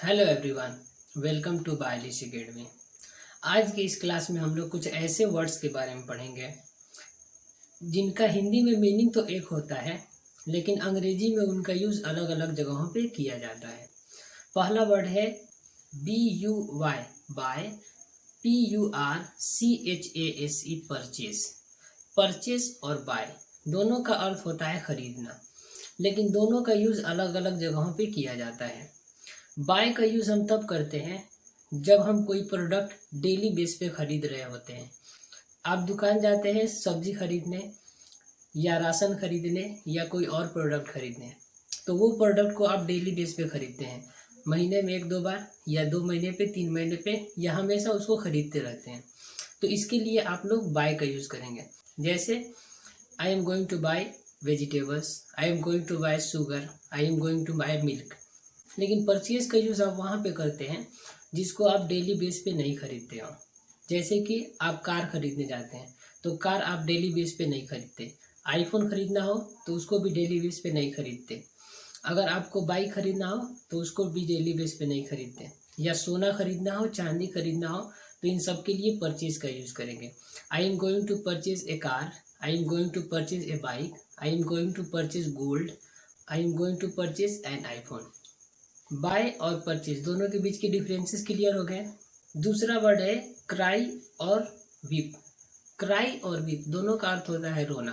Hello everyone, welcome to Bylish academy. आज की इस क्लास में हम लोग कुछ ऐसे वर्ड्स के बारे में पढ़ेंगे जिनका हिंदी में मीनिंग तो एक होता है, लेकिन अंग्रेजी में उनका यूज़ अलग अलग जगहों पे किया जाता है। पहला वर्ड है BUY, buy, PURCHASE, purchase. Purchase और बाय दोनों का अर्थ होता है खरीदना, लेकिन दोनों का यूज़ अलग अलग जगहों पे किया जाता है। बाय का यूज़ हम तब करते हैं जब हम कोई प्रोडक्ट डेली बेस पे खरीद रहे होते हैं। आप दुकान जाते हैं सब्जी खरीदने या राशन खरीदने या कोई और प्रोडक्ट खरीदने, तो वो प्रोडक्ट को आप डेली बेस पे खरीदते हैं, महीने में 1-2 बार या 2 महीने पे 3 महीने पे, या हमेशा उसको खरीदते रहते हैं। तो इसके लिए आप लोग बाय का यूज़ करेंगे। जैसे I am going to buy vegetables, I am going to buy sugar, I am going to buy milk. लेकिन परचेज का यूज़ आप वहाँ पे करते हैं जिसको आप डेली बेस पे नहीं खरीदते हो। जैसे कि आप कार खरीदने जाते हैं, तो कार आप डेली बेस पे नहीं खरीदते। आईफोन खरीदना हो तो उसको भी डेली बेस पे नहीं खरीदते। अगर आपको बाइक खरीदना हो तो उसको भी डेली बेस पे नहीं खरीदते। या सोना खरीदना हो, चांदी खरीदना हो, तो इन सब के लिए परचेज का यूज़ करेंगे। I am going to purchase a car, I am going to purchase a bike, I am going to purchase gold, I am going to purchase an iPhone. Buy और परचेज दोनों के बीच के differences clear हो गए। दूसरा word है cry और weep. Cry और वीप दोनों का अर्थ होता है रोना।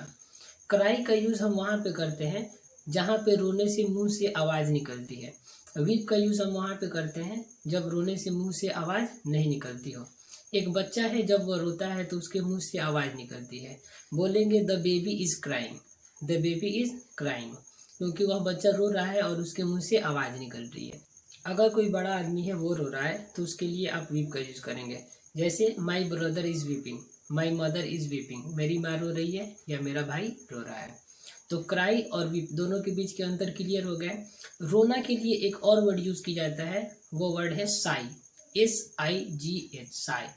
क्राई का यूज़ हम वहाँ पे करते हैं जहाँ पे रोने से मुंह से आवाज़ निकलती है। वीप का यूज़ हम वहाँ पे करते हैं जब रोने से मुंह से आवाज़ नहीं निकलती हो। एक बच्चा है, जब वह रोता है तो उसके मुंह से आवाज़ निकलती है। बोलेंगे the baby is crying, the baby is crying, क्योंकि वह बच्चा रो रहा है और उसके मुंह से आवाज़ निकल रही है। अगर कोई बड़ा आदमी है वो रो रहा है तो उसके लिए आप वीप का यूज़ करेंगे। जैसे my brother is weeping, my mother is weeping, मेरी माँ रो रही है या मेरा भाई रो रहा है। तो क्राई और वीप दोनों के बीच के अंतर क्लियर हो गए। रोना के लिए एक और वर्ड यूज़ किया जाता है, वो वर्ड है साई, SIGH, साई।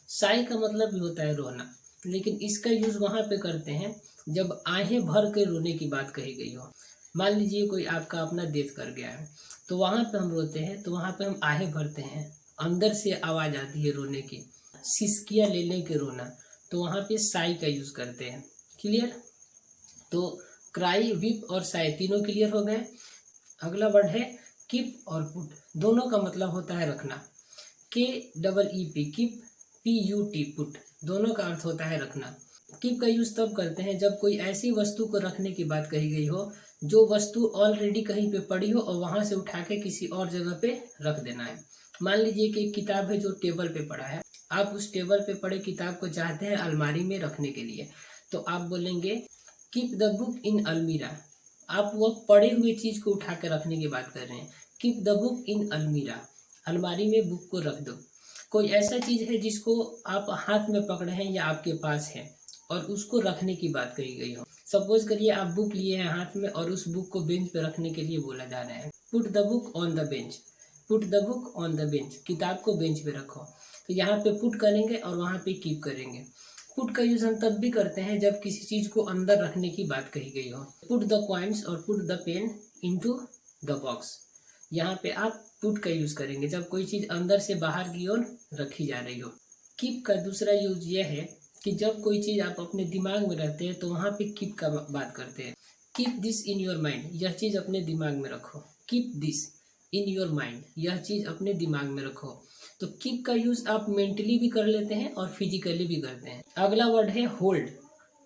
साई का मतलब भी होता है रोना, लेकिन इसका यूज़ वहाँ पे करते हैं जब आहें भर के रोने की बात कही गई हो। मान लीजिए कोई आपका अपना डेथ कर गया है, तो वहाँ पे हम रोते हैं, तो वहाँ पे हम आहें भरते हैं, अंदर से आवाज़ आती है रोने की, सिसकियाँ ले ले के रोना, तो वहाँ पे साई का यूज़ करते हैं। क्लियर? तो क्राई, विप और साई तीनों क्लियर हो गए। अगला वर्ड है कीप और पुट। दोनों का मतलब होता है रखना। KEEP, कीप, PUT, पुट, दोनों का अर्थ होता है रखना। कीप का यूज़ तब करते हैं जब कोई ऐसी वस्तु को रखने की बात कही गई हो जो वस्तु ऑलरेडी कहीं पे पड़ी हो और वहाँ से उठा के किसी और जगह पे रख देना है। मान लीजिए कि एक किताब है जो टेबल पे पड़ा है, आप उस टेबल पे पड़े किताब को चाहते हैं अलमारी में रखने के लिए, तो आप बोलेंगे कीप द बुक इन अलमीरा। आप वह पड़े हुए चीज़ को उठा के रखने की बात कर रहे हैं। कीप द बुक इन अलमीरा, अलमारी में बुक को रख दो। कोई ऐसा चीज़ है जिसको आप हाथ में पकड़े हैं या आपके पास है और उसको रखने की बात कही गई हो। सपोज करिए आप बुक लिए हैं हाथ में और उस बुक को बेंच पे रखने के लिए बोला जा रहा है, put the book on the bench, put the book on the bench, किताब को बेंच पे रखो। तो यहाँ पे पुट करेंगे और वहाँ पे कीप करेंगे। पुट का यूज़ हम तब भी करते हैं जब किसी चीज़ को अंदर रखने की बात कही गई हो। पुट द कॉइन्स और put the pen into the box, यहाँ पे आप पुट का यूज़ करेंगे जब कोई चीज़ अंदर से बाहर की ओर रखी जा रही हो। कीप का दूसरा यूज यह है कि जब कोई चीज़ आप अपने दिमाग में रहते हैं तो वहाँ पे कीप का बात करते हैं। Keep this in your mind, यह चीज़ अपने दिमाग में रखो। Keep this in your mind, यह चीज़ अपने दिमाग में रखो। तो कीप का यूज़ आप मेंटली भी कर लेते हैं और फिजिकली भी करते हैं। अगला वर्ड है होल्ड,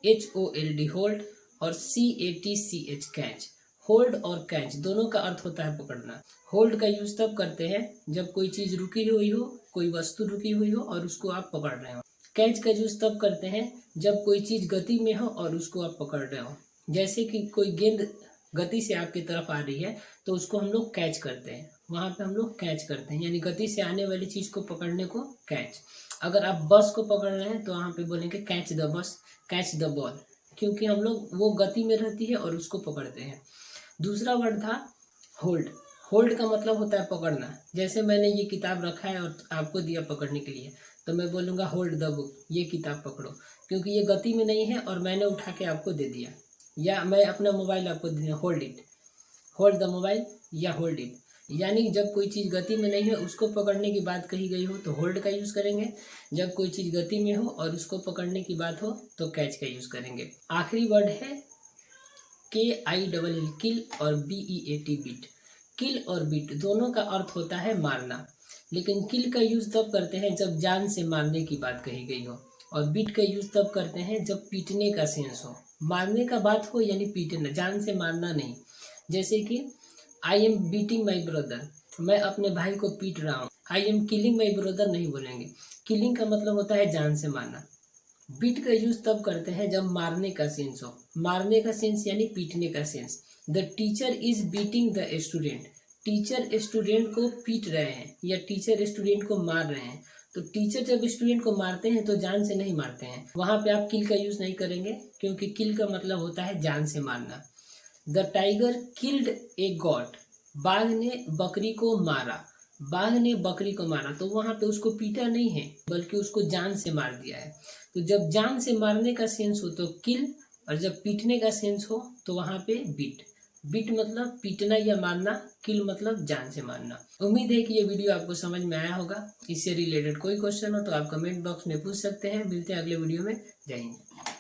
HOLD, होल्ड, और CATCH, कैच। होल्ड और कैच दोनों का अर्थ होता है पकड़ना। होल्ड का यूज़ तब करते हैं जब कोई चीज़ रुकी हुई हो, कोई वस्तु रुकी हुई हो और उसको आप पकड़ रहे हो। कैच का यूज़ तब करते हैं जब कोई चीज़ गति में हो और उसको आप पकड़ रहे हो। जैसे कि कोई गेंद गति से आपकी तरफ आ रही है तो उसको हम लोग कैच करते हैं, वहाँ पे हम लोग कैच करते हैं, यानी गति से आने वाली चीज़ को पकड़ने को कैच। अगर आप बस को पकड़ रहे हैं तो वहाँ पे बोलेंगे catch the bus, catch the ball, क्योंकि हम लोग वो गति में रहती है और उसको पकड़ते हैं। दूसरा वर्ड था होल्ड। होल्ड का मतलब होता है पकड़ना। जैसे मैंने ये किताब रखा है और आपको दिया पकड़ने के लिए, तो मैं बोलूँगा होल्ड द बुक, ये किताब पकड़ो, क्योंकि ये गति में नहीं है और मैंने उठा के आपको दे दिया। या मैं अपना मोबाइल आपको दे दिया, hold it, hold the mobile या होल्ड इट। यानी जब कोई चीज़ गति में नहीं है उसको पकड़ने की बात कही गई हो तो होल्ड का यूज़ करेंगे, जब कोई चीज़ गति में हो और उसको पकड़ने की बात हो तो कैच का यूज़ करेंगे। आखिरी वर्ड है KILL किल और BEAT बीट। किल और बीट दोनों का अर्थ होता है मारना, लेकिन किल का यूज़ तब करते हैं जब जान से मारने की बात कही गई हो, और बीट का यूज़ तब करते हैं जब पीटने का सेंस हो। मारने का बात हो यानी पीटना, जान से मारना नहीं। जैसे कि I am beating my brother, मैं अपने भाई को पीट रहा हूँ। I am killing my brother नहीं बोलेंगे। किलिंग का मतलब होता है जान से मारना। बीट का यूज तब करते हैं जब मारने का सेंस हो। मारने का सेंस यानी पीटने का sense. The teacher is beating the student, teacher student को पीट रहे हैं या टीचर स्टूडेंट को मार रहे हैं। तो टीचर जब स्टूडेंट को मारते हैं तो जान से नहीं मारते हैं, वहां पे आप किल का यूज नहीं करेंगे, क्योंकि किल का मतलब होता है जान से मारना। The tiger killed A got, बाघ ने बकरी को मारा। बाघ ने बकरी को मारा तो वहां पे उसको पीटा नहीं है, बल्कि उसको जान से मार दिया है। तो जब जान से मारने का सेंस हो तो किल, और जब पीटने का सेंस हो तो वहां पे बीट। बीट मतलब पीटना या मारना, किल मतलब जान से मारना। उम्मीद है कि ये वीडियो आपको समझ में आया होगा। इससे रिलेटेड कोई क्वेश्चन हो तो आप कमेंट बॉक्स में पूछ सकते हैं। मिलते हैं अगले वीडियो में। जय हिंद।